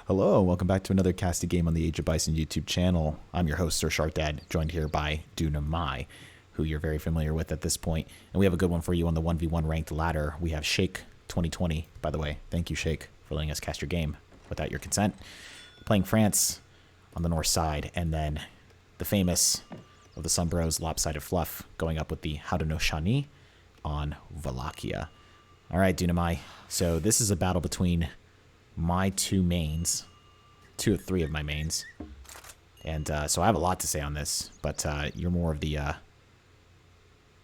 Hello, and welcome back to another casted game on the Age of Bison YouTube channel. I'm your host, SerSharkDad, joined here by Dunamai, who you're very familiar with at this point. And we have a good one for you on the 1v1 ranked ladder. We have Shake 2020, by the way. Thank you, Shake, for letting us cast your game without your consent. Playing France on the north side, and then the famous of the Sunbros, Lopsided Fluff, going up with the Haudenosaunee on Wallachia. All right, Dunamai. So this is a battle between my two mains, two or three of my mains, and so I have a lot to say on this, but you're more of the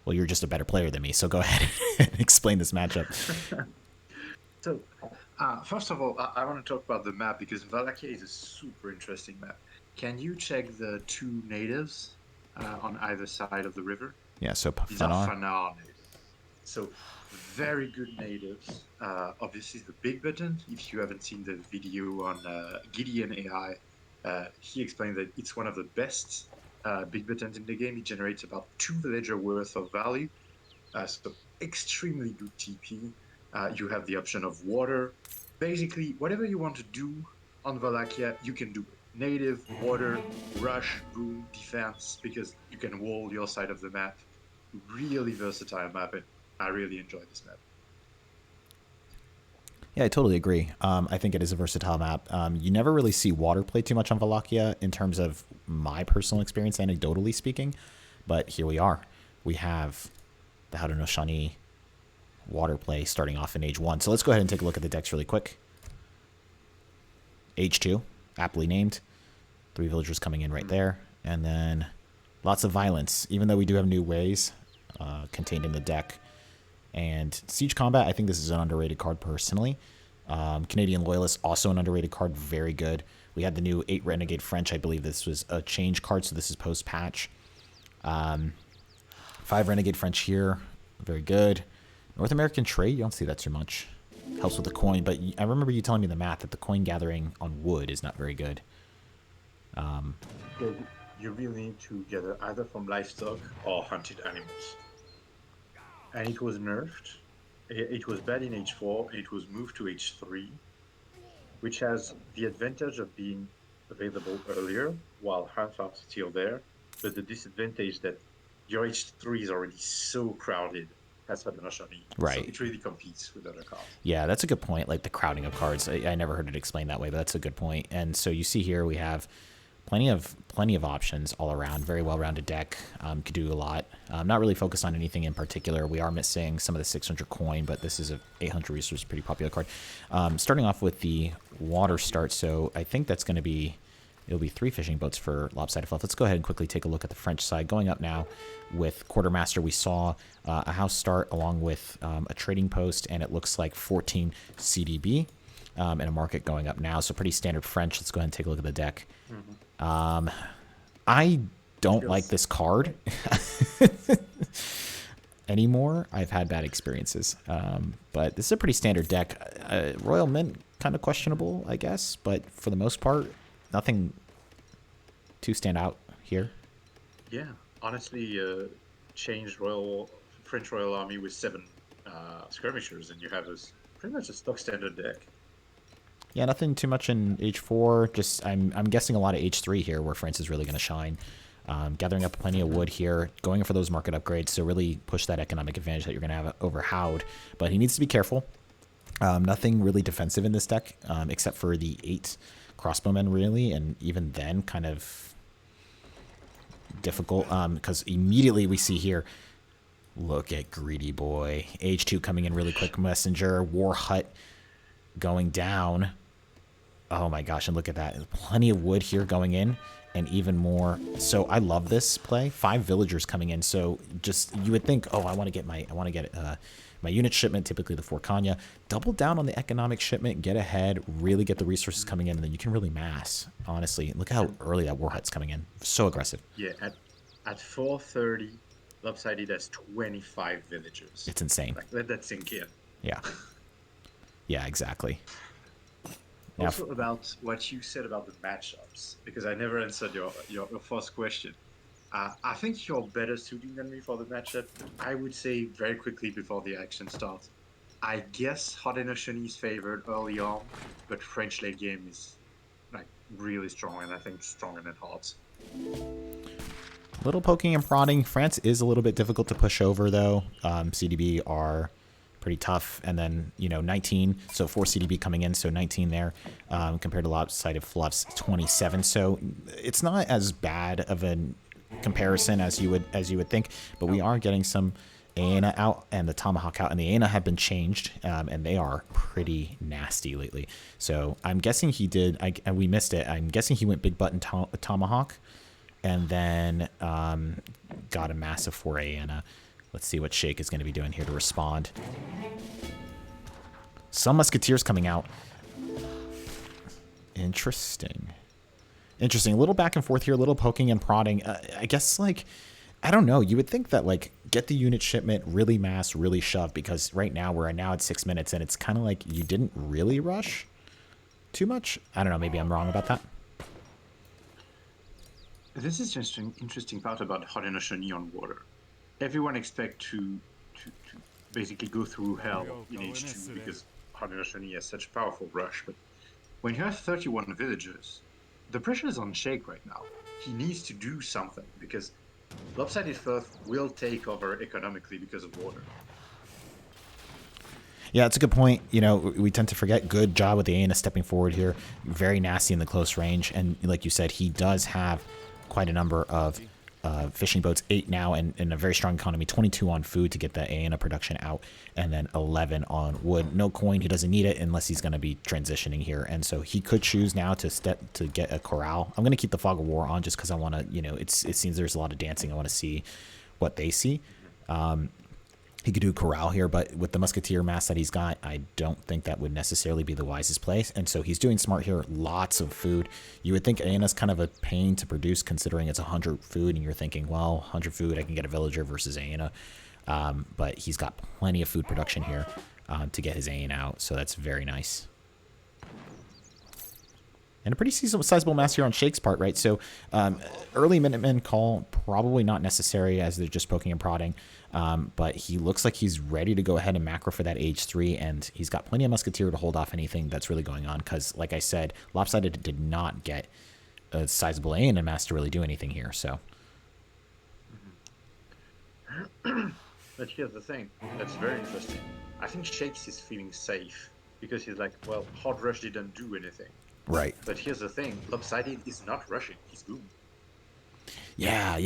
well, you're just a better player than me, so go ahead and explain this matchup. So, first of all, I want to talk about the map because Wallachia is a super interesting map. Can you check the two natives on either side of the river? Yeah, so These are Fanar. Fanar natives. So, very good natives. Obviously, the big button. If you haven't seen the video on Gideon AI, he explained that it's one of the best big buttons in the game. It generates about 2 villager worth of value. So, extremely good TP. You have the option of water. Basically, whatever you want to do on Wallachia, you can do it. Native, water, rush, boom, defense, because you can wall your side of the map. Really versatile map, and I really enjoy this map. Yeah, I totally agree. I think it is a versatile map. You never really see water play too much on Wallachia in terms of my personal experience, anecdotally speaking, but here we are. We have the Haudenosaunee water play starting off in Age 1. So let's go ahead and take a look at the decks really quick. Age 2, aptly named. 3 villagers coming in right there. And then lots of violence, even though we do have new ways contained in the deck. And Siege Combat, I think this is an underrated card personally. Canadian Loyalist, also an underrated card, very good. We had the new 8 Renegade French. I believe this was a change card, so this is post-patch. 5 Renegade French here, very good. North American Trade, you don't see that too much. Helps with the coin, but I remember you telling me the math that the coin gathering on wood is not very good. You really need to gather either from livestock or hunted animals. And it was nerfed. It was bad in H4. It was moved to H3, which has the advantage of being available earlier while hunts are still there, but the disadvantage that your H3 is already so crowded as Haudenosaunee. So Right. it really competes with other cards. Yeah, that's a good point. Like the crowding of cards. I never heard it explained that way, but that's a good point. And so you see here we have plenty of options all around. Very well-rounded deck. Could do a lot. Not really focused on anything in particular. We are missing some of the 600 coin, but this is a 800 resource, pretty popular card. Starting off with the water start, so I think that's going to be, it'll be 3 fishing boats for Lopsided Fluff. Let's go ahead and quickly take a look at the French side. Going up now with Quartermaster, we saw a house start along with a trading post, and it looks like 14 CDB and a market going up now. So pretty standard French. Let's go ahead and take a look at the deck. I don't like this card anymore. I've had bad experiences, but this is a pretty standard deck. Royal Mint, kind of questionable, I guess, but for the most part, nothing to stand out here. Yeah, honestly, changed French Royal Army with 7 skirmishers, and you have this pretty much a stock standard deck. Yeah, nothing too much in H4. Just I'm guessing a lot of H3 here, where France is really going to shine. Gathering up plenty of wood here, going for those market upgrades, so really push that economic advantage that you're going to have over Haud. But he needs to be careful. Nothing really defensive in this deck, except for the 8 crossbowmen, really, and even then, kind of difficult, because immediately we see here, look at Greedy Boy. H2 coming in really quick, Messenger, War Hut going down. Oh my gosh, and look at that. Plenty of wood here going in, and even more. So I love this play. 5 villagers coming in. So just, you would think, oh, I want to get my unit shipment, typically the 4 Kanya. Double down on the economic shipment, get ahead, really get the resources coming in, and then you can really mass, honestly. Look how early that War Hut's coming in. So aggressive. Yeah, at 4:30, Lopsided has 25 villagers. It's insane. Like, let that sink in. Yeah. Yeah, exactly. Now, Also about what you said about the matchups, because I never answered your first question. I think you're better suited than me for the matchup. I would say very quickly before the action starts, I guess Haudenosaunee is favored early on, but French late game is like really strong, and I think stronger than Hearts. Little poking and prodding. France is a little bit difficult to push over, though. CDB are pretty tough. And then, 19. So 4 CDB coming in, so 19 there compared to Lopsided Fluff's 27. So it's not as bad of a comparison as you would think. But we are getting some Aena out and the Tomahawk out. And the Aena have been changed, and they are pretty nasty lately. So I'm guessing he did, and we missed it. I'm guessing he went big button Tomahawk. And then got a massive 4 Aena. Let's see what Shake is going to be doing here to respond. Some Musketeers coming out. Interesting. A little back and forth here, a little poking and prodding. I guess, I don't know. You would think that, get the unit shipment, really mass, really shove, because right now we're now at 6 minutes, and it's kind of like you didn't really rush too much. I don't know. Maybe I'm wrong about that. This is just an interesting part about Haudenosaunee on water. Everyone expects to basically go through hell in H2 because Haudenosaunee has such a powerful rush. But when you have 31 villagers, the pressure is on Shake right now. He needs to do something because Lopsided Fluff will take over economically because of water. Yeah, it's a good point. We tend to forget. Good job with the Aena stepping forward here. Very nasty in the close range. And like you said, he does have quite a number of fishing boats, 8 now, and in a very strong economy, 22 on food to get the Aena production out, and then 11 on wood. No coin, he doesn't need it unless he's going to be transitioning here, and so he could choose now to get a corral. I'm going to keep the Fog of War on just because I want to, it seems there's a lot of dancing. I want to see what they see. He could do corral here, but with the musketeer mass that he's got, I don't think that would necessarily be the wisest place. And so he's doing smart here. Lots of food. You would think Aena's kind of a pain to produce considering it's 100 food, and you're thinking, well, 100 food, I can get a villager versus Aena. But he's got plenty of food production here to get his Aena out, so that's very nice. And a pretty sizable mass here on Shake's part, right? So early Minutemen call, probably not necessary as they're just poking and prodding. But he looks like he's ready to go ahead and macro for that H3, and he's got plenty of Musketeer to hold off anything that's really going on. Because, like I said, Lopsided did not get a sizable Aena mass to really do anything here. So, but here's the thing that's very interesting. I think Shakes is feeling safe because he's like, well, Hard Rush didn't do anything. Right. But here's the thing: Lopsided is not rushing; he's boom. Yeah.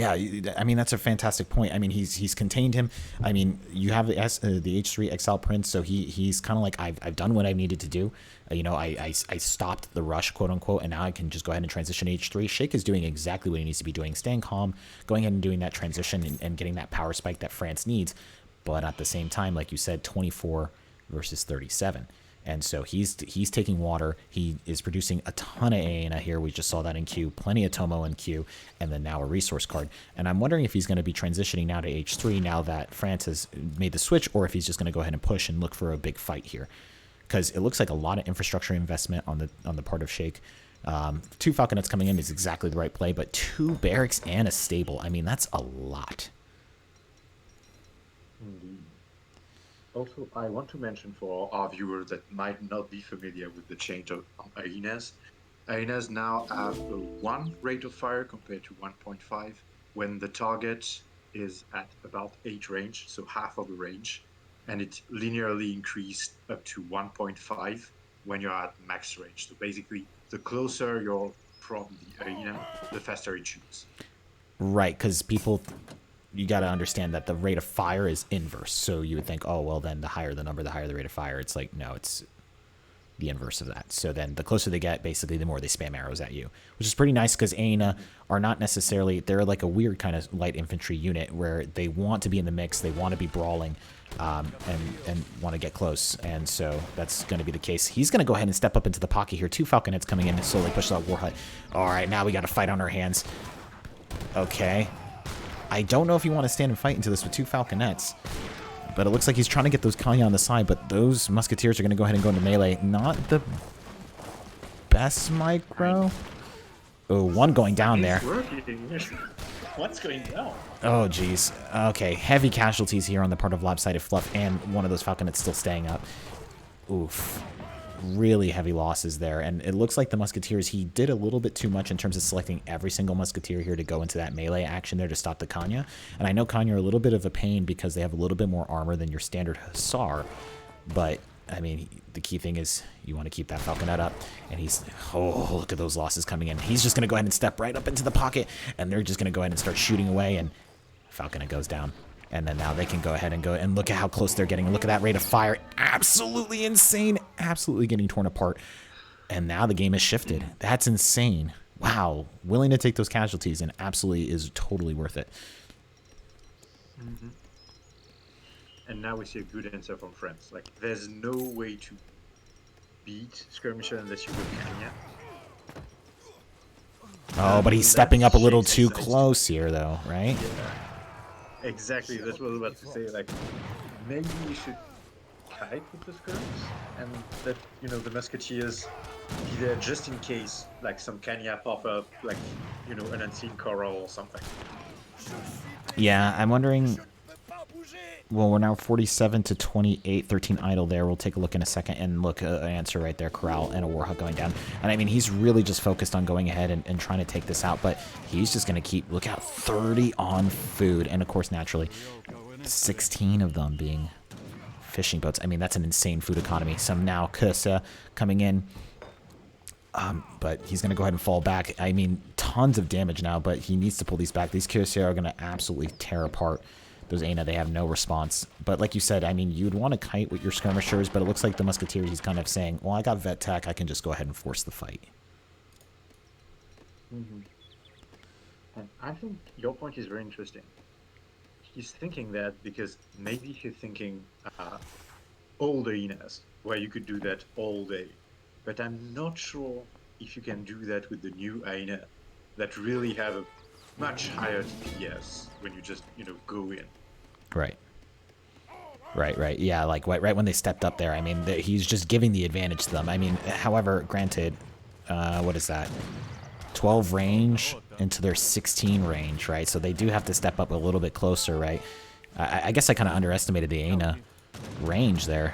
I mean, that's a fantastic point. I mean, he's contained him. I mean, you have the H3 Exile Prince, so he's kind of like, I've done what I needed to do. I stopped the rush, quote unquote, and now I can just go ahead and transition H3. Shake is doing exactly what he needs to be doing, staying calm, going ahead and doing that transition and getting that power spike that France needs. But at the same time, like you said, 24 versus 37. And so he's taking water. He is producing a ton of Aena here. We just saw that in queue. Plenty of Tomo in queue. And then now a resource card. And I'm wondering if he's going to be transitioning now to H3 now that France has made the switch, or if he's just going to go ahead and push and look for a big fight here. Because it looks like a lot of infrastructure investment on the part of Shake. 2 Falconets coming in is exactly the right play, but 2 barracks and a stable. I mean, that's a lot. Indeed. Also, I want to mention for our viewers that might not be familiar with the change of Aenas. Aenas now have a 1 rate of fire compared to 1.5 when the target is at about 8 range, so half of the range, and it linearly increased up to 1.5 when you're at max range. So basically, the closer you're from the Aena, the faster it shoots. Right, because you got to understand that the rate of fire is inverse. So you would think, oh, well, then the higher the number, the higher the rate of fire. It's like, no, it's the inverse of that. So then the closer they get, basically, the more they spam arrows at you, which is pretty nice because Aena are not necessarily, they're like a weird kind of light infantry unit where they want to be in the mix, they want to be brawling, and want to get close. And so that's going to be the case. He's going to go ahead and step up into the pocket here. 2 Falconets coming in and slowly push that War Hut. All right, now we got a fight on our hands. Okay. I don't know if you want to stand and fight into this with 2 Falconets, but it looks like he's trying to get those Kanya on the side, but those Musketeers are going to go ahead and go into melee. Not the best micro. Oh, 1 going down there. What's going down? Oh, geez. Okay, heavy casualties here on the part of Lopsided Fluff, and one of those Falconets still staying up. Oof. really heavy losses there. And it looks like the Musketeers, he did a little bit too much in terms of selecting every single Musketeer here to go into that melee action there to stop the Kanya. And I know Kanya are a little bit of a pain because they have a little bit more armor than your standard Hussar. But, I mean, the key thing is you want to keep that Falconet up. And he's, oh, look at those losses coming in. He's just going to go ahead and step right up into the pocket. And they're just going to go ahead and start shooting away. And Falconet goes down. And then now they can go ahead and go and look at how close they're getting. Look at that rate of fire. Absolutely insane. Absolutely getting torn apart. And now the game has shifted. That's insane. Wow. Willing to take those casualties and absolutely is totally worth it. Mm-hmm. And now we see a good answer from France. Like, there's no way to beat Skirmisher unless you go Kanya. Oh, but he's stepping up a little too close here, though, right? Yeah. Exactly, that's what I was about to say. Like, maybe you should kite with the skirms and let, you know, the musketeers be there just in case, like, some Kanya pop up, like, you know, an unseen coral or something. Yeah, I'm wondering. Well, we're now 47 to 28, 13 idle there. We'll take a look in a second and look an answer right there. Corral and a Warhawk going down. And I mean, he's really just focused on going ahead and trying to take this out, but he's just going to keep, look out, 30 on food. And of course, naturally, 16 of them being fishing boats. I mean, that's an insane food economy. Some now Kusa coming in. But he's going to go ahead and fall back. I mean, tons of damage now, but he needs to pull these back. These Kusa are going to absolutely tear apart those Aina. They have no response. But like you said, I mean, you'd want to kite with your skirmishers, but it looks like the Musketeers, he's kind of saying, well, I got vet tech. I can just go ahead and force the fight. Mm-hmm. And I think your point is very interesting. He's thinking that because maybe he's thinking old Ainas, where you could do that all day. But I'm not sure if you can do that with the new Aina that really have a much higher DPS when you just, you know, go in. Right. Right. Yeah, like right when they stepped up there, I mean, he's just giving the advantage to them. I mean, however, granted, what is that? 12 range into their 16 range, right? So they do have to step up a little bit closer, right? I guess I kind of underestimated the Aina range there.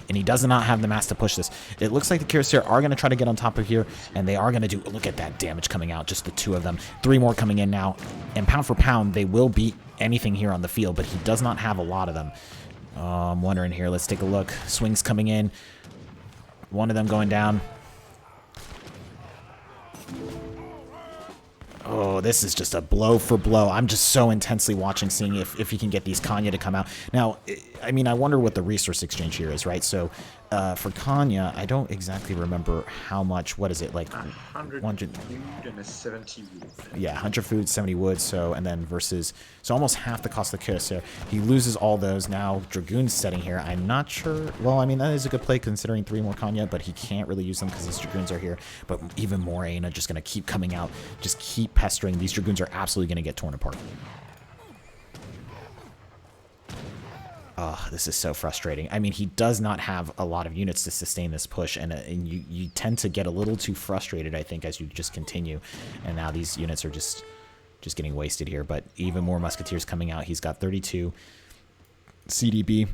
And he does not have the mass to push this. It looks like the Cuirassier are going to try to get on top of here, and they are going to do... Look at that damage coming out, just the two of them. 3 more coming in now. And pound for pound, they will beat anything here on the field, but he does not have a lot of them. I'm wondering here. Let's take a look. Swings coming in. One of them going down. Oh, this is just a blow for blow. I'm just so intensely watching, seeing if he can get these Kanya to come out. Now, I mean, I wonder what the resource exchange here is, right? So, for Kanya, I don't exactly remember how much. What is it, like 100 food and a 70 wood. Yeah, 100 food, 70 wood. So, and then versus, so almost half the cost of the Kusa. He loses all those. Now, Dragoon's setting here. I'm not sure. Well, I mean, that is a good play considering 3 more Kanya, but he can't really use them because these Dragoons are here. But even more Aina just going to keep coming out. Just keep pestering. These Dragoons are absolutely going to get torn apart. Oh, this is so frustrating. I mean, he does not have a lot of units to sustain this push, and you tend to get a little too frustrated, I think, as you just continue. And now these units are just getting wasted here. But even more Musketeers coming out. He's got 32 CDB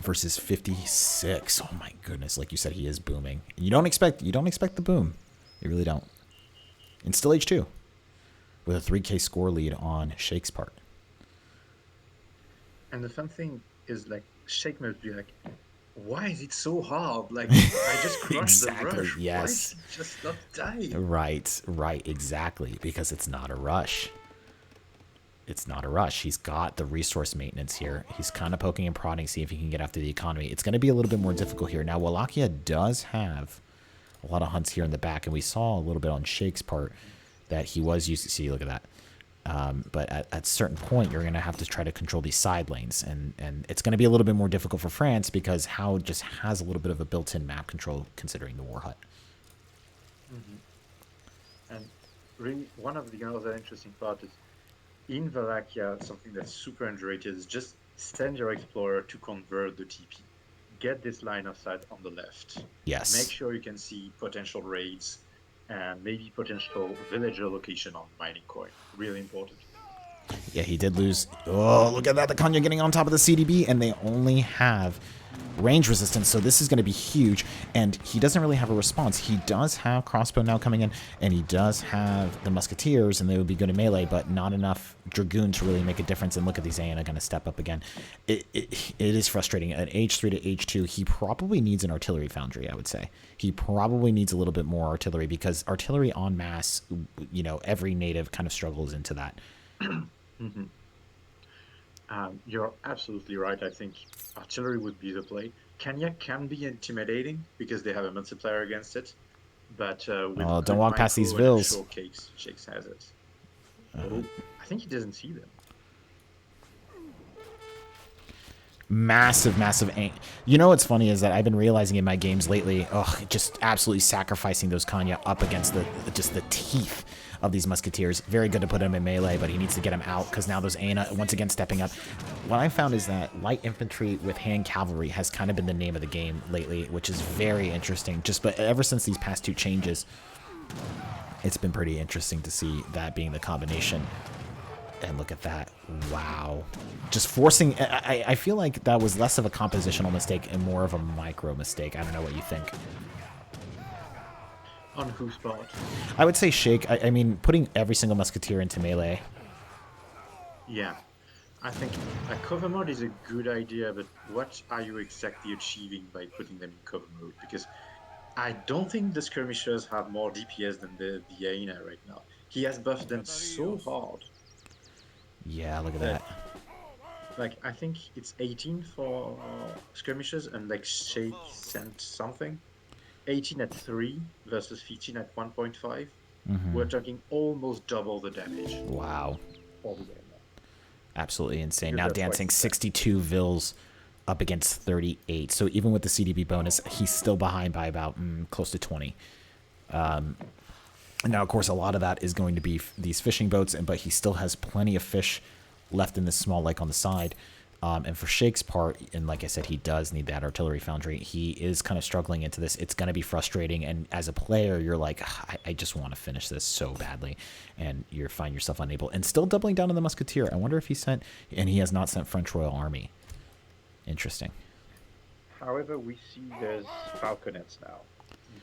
versus 56. Oh my goodness! Like you said, he is booming. You don't expect the boom. You really don't. And still H2 with a 3K score lead on Shake's part. And the fun thing is, like, Shake must be like, why is it so hard? Like, I just crushed Exactly, the rush. yes. Why is it just not dying? Right, exactly. Because it's not a rush. It's not a rush. He's got the resource maintenance here. He's kind of poking and prodding, see if he can get after the economy. It's going to be a little bit more difficult here. Now, Wallachia does have a lot of hunts here in the back, and we saw a little bit on Shake's part that he was used to see. Look at that. But at a certain point, you're going to have to try to control these side lanes. And it's going to be a little bit more difficult for France because Hao just has a little bit of a built-in map control considering the War Hut. Mm-hmm. And really, one of the other interesting part is, in Wallachia, something that's super underrated is just send your Explorer to convert the TP. Get this line of sight on the left. Yes. Make sure you can see potential raids and maybe potential villager location on mining coin. Really important. Yeah, he did lose. Oh, look at that. The Kanya getting on top of the CDB, and they only have range resistance, so this is going to be huge. And he doesn't really have a response. He does have crossbow now coming in, and he does have the musketeers, and they would be good in melee, but not enough dragoon to really make a difference. And look at these Aena going to step up again. It is frustrating. At H3 to H2, he probably needs an artillery foundry, I would say. He probably needs a little bit more artillery, because artillery en masse, you know, every native kind of struggles into that. Mm-hmm. You're absolutely right. I think artillery would be the play. Kenya can be intimidating because they have a multiplier against it, but with don't walk past these vills. Shakes has it. Oh, I think he doesn't see them. Massive, massive. You know what's funny is that I've been realizing in my games lately, just absolutely sacrificing those Kanya up against the teeth of these musketeers. Very good to put him in melee, but he needs to get him out because now those Aena once again stepping up. What I found is that light infantry with hand cavalry has kind of been the name of the game lately, which is very interesting. But ever since these past two changes, it's been pretty interesting to see that being the combination. And look at that. Wow. Just forcing. I feel like that was less of a compositional mistake and more of a micro mistake. I don't know what you think. On whose part? I would say Shake. I mean, putting every single musketeer into melee. Yeah. I think a cover mode is a good idea, but what are you exactly achieving by putting them in cover mode? Because I don't think the skirmishers have more DPS than the Aena right now. He has buffed them so hard. Yeah, look at that. Like, I think it's 18 for skirmishers, and like Shake sent something. 18 at 3 versus 15 at 1.5. Mm-hmm. We're talking almost double the damage. Wow. All the way now. Absolutely insane. Now dancing 62 vills up against 38. So even with the CDB bonus, he's still behind by about close to 20. Now, of course, a lot of that is going to be these fishing boats, but he still has plenty of fish left in this small lake on the side. And for Shake's part, and like I said, he does need that artillery foundry. He is kind of struggling into this. It's going to be frustrating. And as a player, you're like, I just want to finish this so badly. And you find yourself unable. And still doubling down on the musketeer. I wonder if he sent, and he has not sent French Royal Army. Interesting. However, we see there's falconets now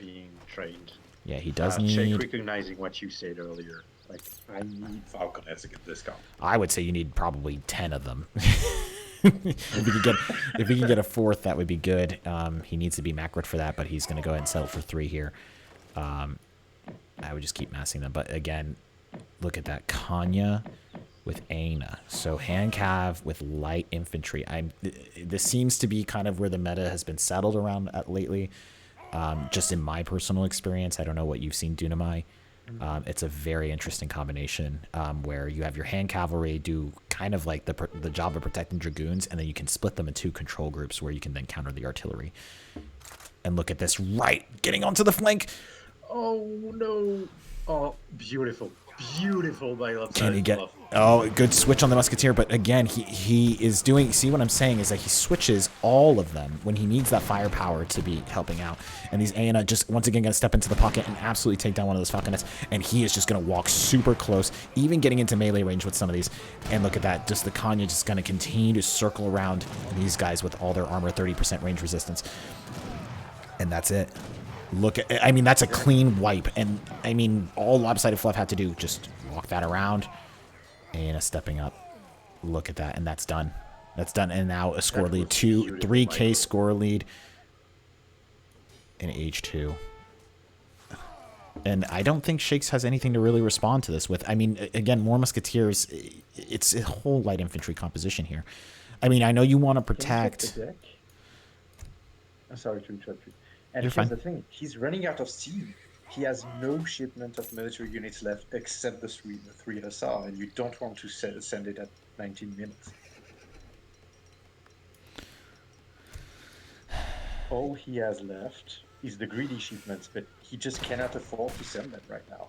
being trained. Yeah, he does need... Shake recognizing what you said earlier. Like, I need falconets against this comp. I would say you need probably 10 of them. If we can get a fourth, that would be good. He needs to be macroed for that, but he's going to go ahead and settle for 3 here. I would just keep massing them. But again, look at that. Kanya with Aena. So hand cav with light infantry. This seems to be kind of where the meta has been settled around at lately. Just in my personal experience, I don't know what you've seen, Dunamai. It's a very interesting combination where you have your hand cavalry do kind of like the job of protecting dragoons, and then you can split them into control groups where you can then counter the artillery. And look at this, right, getting onto the flank. Oh, no. Oh, beautiful. Beautiful by Lopsided. Can he get... Oh, good switch on the musketeer, but again, he is doing... See, what I'm saying is that he switches all of them when he needs that firepower to be helping out. And these Aena just, once again, going to step into the pocket and absolutely take down one of those falconets. And he is just going to walk super close, even getting into melee range with some of these. And look at that, just the Kanya just going to continue to circle around these guys with all their armor, 30% range resistance. And that's it. Look at, I mean, that's a clean wipe. And I mean, all Lopsided Fluff had to do, just walk that around. And stepping up. Look at that. And that's done. That's done. And now a score lead. 3K score lead in H2. And I don't think Shakes has anything to really respond to this with. I mean, again, more musketeers. It's a whole light infantry composition here. I mean, I know you want to protect. I'm sorry to interrupt you. And You're here's fine. the thing, he's running out of steam. He has no shipment of military units left except the three Hussar, and you don't want to send it at 19 minutes. All he has left is the greedy shipments, but he just cannot afford to send them right now.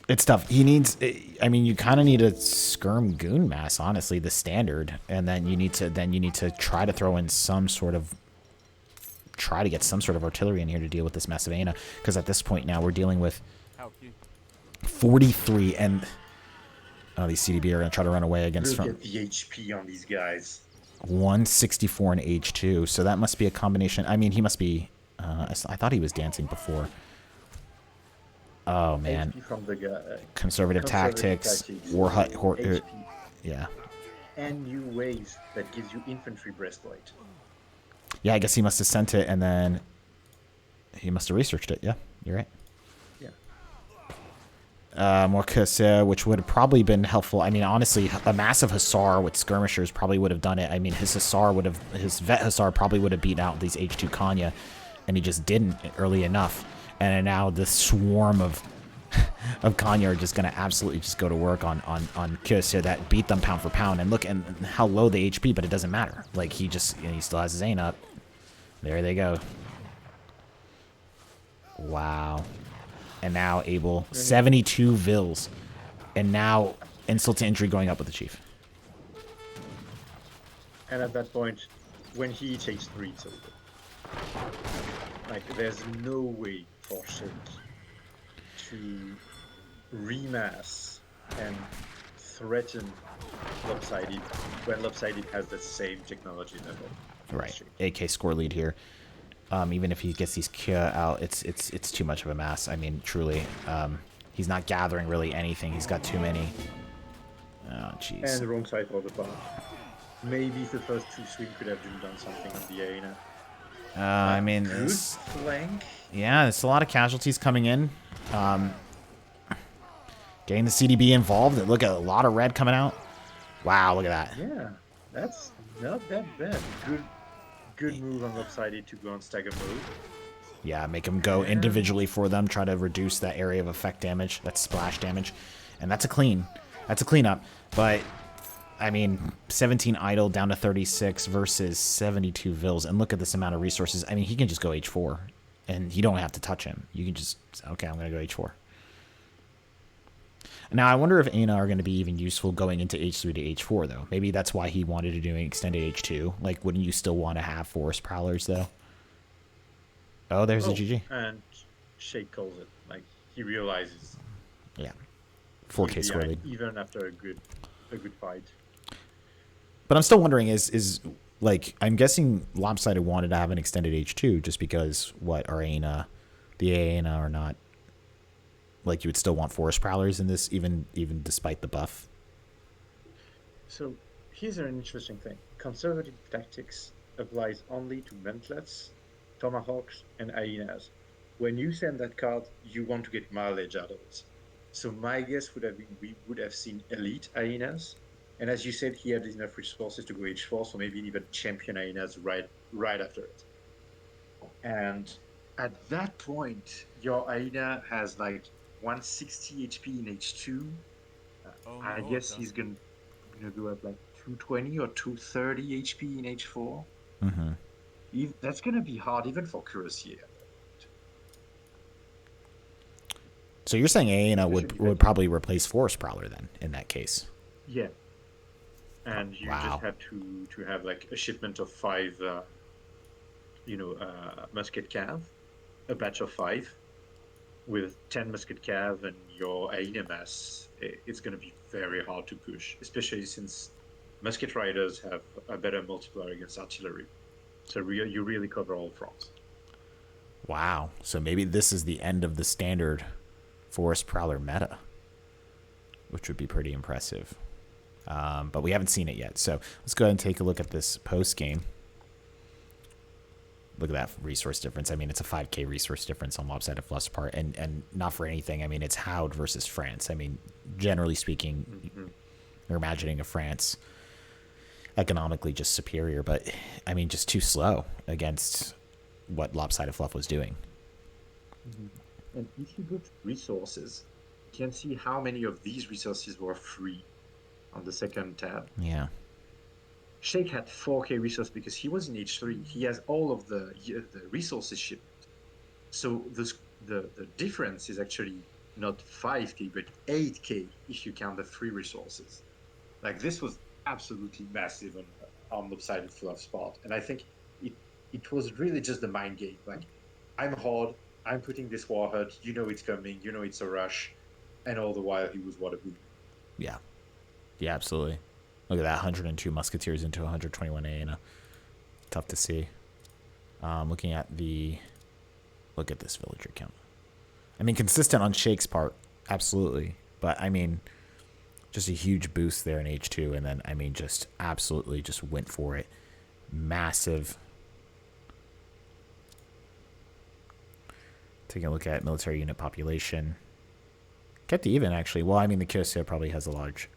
It's tough. He needs, I mean, you kind of need a skirm goon mass, honestly, the standard. And then you need to try to throw in some sort of try to get some sort of artillery in here to deal with this massive Aena, because at this point now we're dealing with 43, and Oh, these CDB are going to try to run away against Look from at the HP on these guys. 164 and H2. So that must be a combination. I mean, he must be. I thought he was dancing before. Oh man, HP from the guy. conservative tactics, war hut, HP. yeah. And new waves that gives you infantry breastplate. Yeah, I guess he must have sent it and then he must have researched it. Yeah, you're right. Yeah. More Kusa, which would have probably been helpful. I mean, honestly, a massive Hussar with skirmishers probably would have done it. I mean, his vet Hussar probably would have beaten out these H2 Kanya, and he just didn't early enough. And now the swarm of Kanya are just going to absolutely just go to work on Kusa that beat them pound for pound. And look and how low the HP, but it doesn't matter. Like, he still has his Zane up. There they go. Wow. And now Abel, 72 Vils. And now insult to injury going up with the Chief. And at that point, when he takes 3, it's over. Like, there's no way for Shake to remass and threaten Lopsided when Lopsided has the same technology level. Right. AK score lead here. Even if he gets these Kia out, it's too much of a mass. I mean, truly. He's not gathering really anything. He's got too many. Oh, jeez. And the wrong side for the path. Maybe the first 2 swing could have done something on the arena. I mean, good flank. Yeah, there's a lot of casualties coming in. Getting the CDB involved. Look at a lot of red coming out. Wow, look at that. Yeah, that's not that bad. Good move on Lopsided to go on stagger mode. Yeah, make them go individually for them. Try to reduce that area of effect damage. That's splash damage. And that's a clean. That's a cleanup. But, I mean, 17 idle down to 36 versus 72 Vils. And look at this amount of resources. I mean, he can just go H4. And you don't have to touch him. You can just, okay, I'm going to go H4. Now, I wonder if Aina are going to be even useful going into H3 to H4, though. Maybe that's why he wanted to do an extended H2. Like, wouldn't you still want to have Forest Prowlers, though? Oh, there's the GG. And Shake calls it. Like, he realizes. Yeah. 4K score lead. Even after a good fight. But I'm still wondering, like, I'm guessing Lopsided wanted to have an extended H2 just because, are Aina, the Aina are not. Like, you would still want Forest Prowlers in this, even despite the buff. So, here's an interesting thing. Conservative tactics applies only to Mantlets, Tomahawks, and Hyenas. When you send that card, you want to get mileage out of it. So my guess would have been we would have seen Elite Hyenas. And as you said, he had enough resources to go H4, so maybe even Champion Hyenas right after it. And at that point, your Hyena has like 160 HP in H2. I guess he's gonna go up like 220 or 230 HP in H4. Mm-hmm. That's gonna be hard even for Cuirassier. So you're saying Aina would probably replace Forest Prowler then in that case? Yeah. And you just have to have like a shipment of 5, musket cav, a batch of 5. With 10 musket cav and your Aina mass, it's going to be very hard to push, especially since musket riders have a better multiplier against artillery. So you really cover all fronts. Wow. So maybe this is the end of the standard Forest Prowler meta, which would be pretty impressive. But we haven't seen it yet. So let's go ahead and take a look at this post game. Look at that resource difference. I mean, it's a 5K resource difference on Lopsided Fluff's part, and not for anything. I mean, it's Haud versus France. I mean, generally speaking, you're imagining a France economically just superior, but I mean, just too slow against what Lopsided Fluff was doing. And if you go to resources, you can see how many of these resources were free on the second tab. Yeah. Shake had 4K resource because he was in H3. He has all of the resources shipped. So the difference is actually not 5K, but 8K if you count the free resources. Like, this was absolutely massive on Lopsided Fluff's part. And I think it was really just the mind game. Like, I'm hard, I'm putting this war hut, you know it's coming, you know it's a rush. And all the while he was waterbooming. Yeah. Yeah, absolutely. Look at that, 102 Musketeers into 121 ANA. Tough to see. Looking at look at this villager count. I mean, consistent on Shake's part, absolutely. But I mean, just a huge boost there in H2, and then I mean, just absolutely just went for it. Massive. Taking a look at military unit population. Kept even, actually. Well, I mean, the Kyoseo probably has a large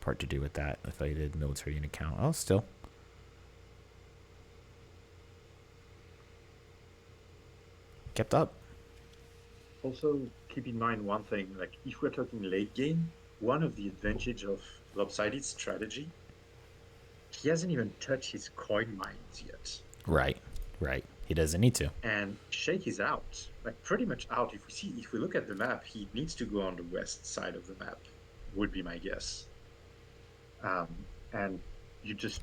part to do with that. If I did military unit count. Oh, still. Kept up. Also, keep in mind one thing, like if we're talking late game, one of the advantage of Lopsided strategy, he hasn't even touched his coin mines yet. Right. He doesn't need to. And Shake is out, like pretty much out. If we look at the map, he needs to go on the west side of the map, would be my guess. And you just,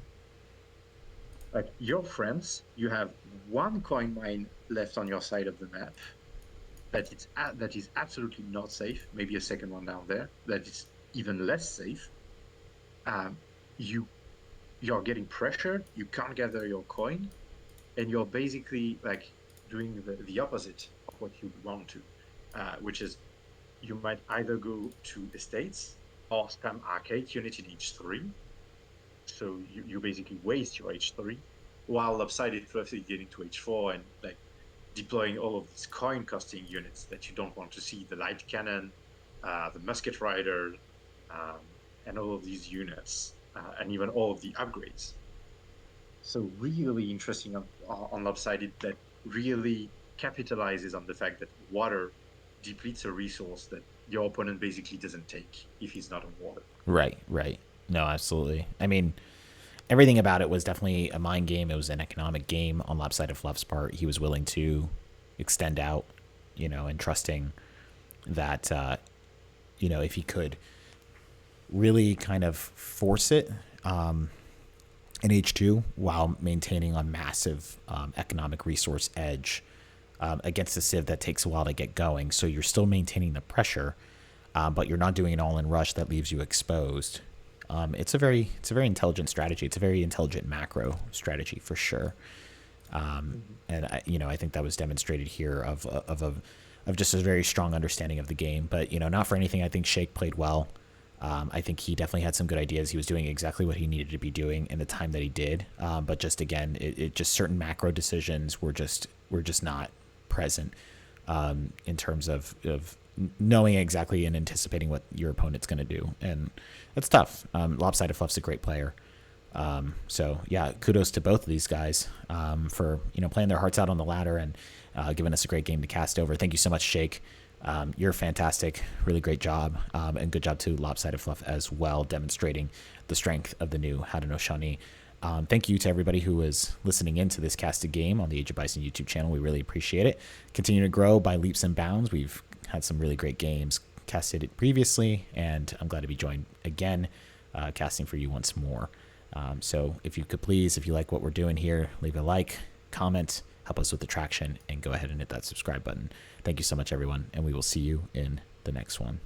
like your friends, you have one coin mine left on your side of the map that is absolutely not safe. Maybe a second one down there that is even less safe. You're getting pressured. You can't gather your coin, and you're basically like doing the opposite of what you want to, which is you might either go to estates or spam arcade unit in H3. So you basically waste your H3, while Lopsided Fluff is getting to H4 and like deploying all of these coin costing units that you don't want to see, the light cannon, the musket rider, and all of these units, and even all of the upgrades. So really interesting on Lopsided, that really capitalizes on the fact that water depletes a resource that your opponent basically doesn't take if he's not on water. Right. No, absolutely. I mean, everything about it was definitely a mind game. It was an economic game on Lopsided Fluff's part. He was willing to extend out, and trusting that, if he could really kind of force it in H2 while maintaining a massive economic resource edge against a Civ that takes a while to get going. So you're still maintaining the pressure, but you're not doing an all-in rush that leaves you exposed. It's a very intelligent strategy. It's a very intelligent macro strategy for sure. And I think that was demonstrated here of just a very strong understanding of the game. But not for anything, I think Shake played well. I think he definitely had some good ideas. He was doing exactly what he needed to be doing in the time that he did. But just again, it just certain macro decisions were just not present in terms of knowing exactly and anticipating what your opponent's going to do. And it's tough. Lopsided Fluff's a great player. So yeah, kudos to both of these guys for playing their hearts out on the ladder and giving us a great game to cast over. Thank you so much, Shake. You're fantastic. Really great job. And good job to Lopsided Fluff as well, demonstrating the strength of the new Haudenosaunee. Thank you to everybody who was listening in to this casted game on the Age of Bison YouTube channel. We really appreciate it. Continue to grow by leaps and bounds. We've had some really great games casted previously, and I'm glad to be joined again, casting for you once more. So if you could please, if you like what we're doing here, leave a like, comment, help us with the traction, and go ahead and hit that subscribe button. Thank you so much, everyone, and we will see you in the next one.